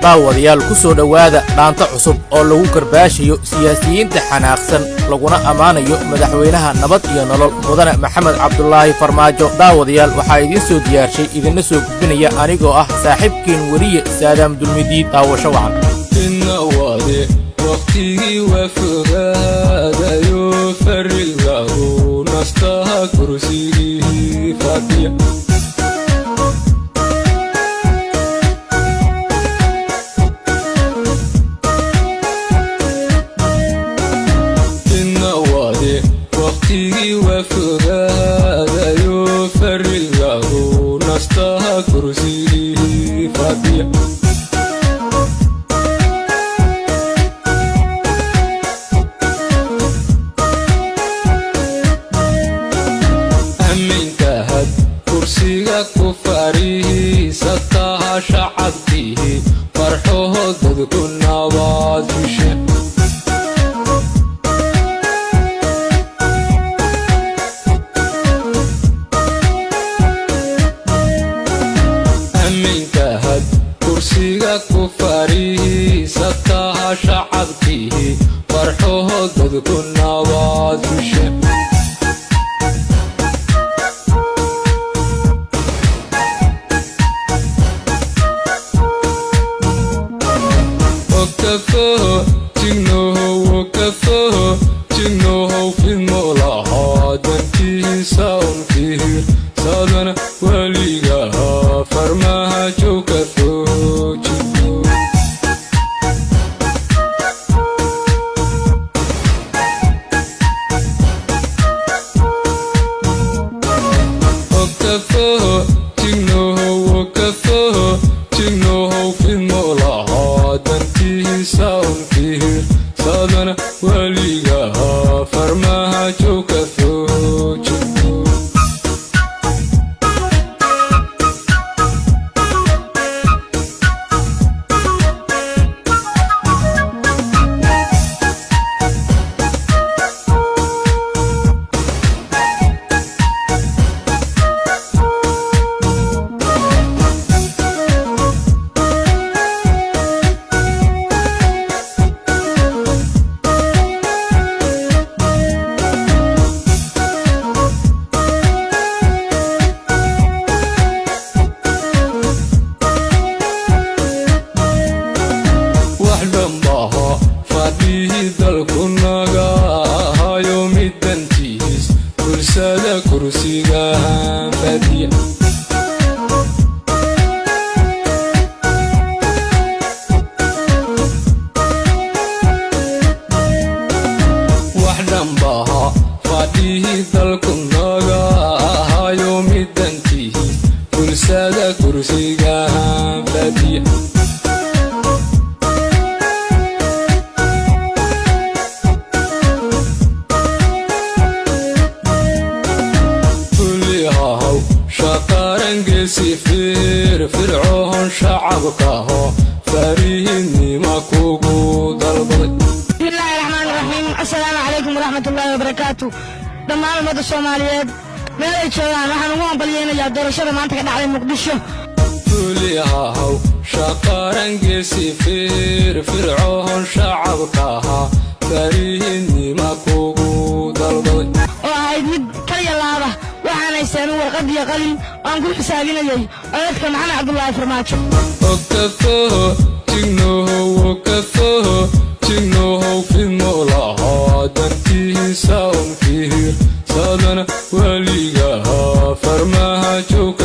daawadayaal ku soo dhawaada dhaanta cusub oo lagu karbaashayo siyaasiyiinta xanaaqsan laguna amaanayo madaxweynaha nabad iyo nolol mudane maxamed cabdullaahi farmaajo. daawadayaal waxaa idiin soo diyaarshay idinna soo gudbinaya anigoo ah saaxiibkeen weriye saadaam dulmidiid. daawasho wacan. waqtigii waafagaadayo farilagu nastaha kursigii fadhiya waqtigii waafagaadayo farilagu nastaha kursigii fadhiya kursiga ku fariisataha shacabkii farxood dadku nabad fishe aminkahad kursiga ku fariisataha shacabkii farxood dadku nabad fishe jignohow fidmolaha dantiisa unfihir sadana weligaha farmaha jowka foojino jignohow fidmolaha dantiisa unfihir sadana weligaha farmaha jowka foojino dalku naga ahayo midantiis bulshada kursigahan fadhiya wax dhanbaha fadhihii dalku naga ahayo midantiis bulshada kursigahan fadhiya sifir fircoon shacabkaho farihinnima kugu dalbaday. bismillaahi raxmaani raxiim. assalaamu calaykum waraxmatullaahi wabarakaatu. dhammaan ummadda soomaaliyeed meel ay joogaan waxaan ugu hambalyeynayaa doorashada maanta ka dhacday muqdisho. fulihahaw shaqarangesifir fircoon shacabkaha farihinnima kugu dalbaday oo ahayd mid kaliya laaba waxaan haysaanu warqad iyo qalin aan ku xisaabinayay codadka maxamed cabdullaahi farmaajo. jignohow fidmolaha dantiisa unfihir sadana weligaha farmaha jowka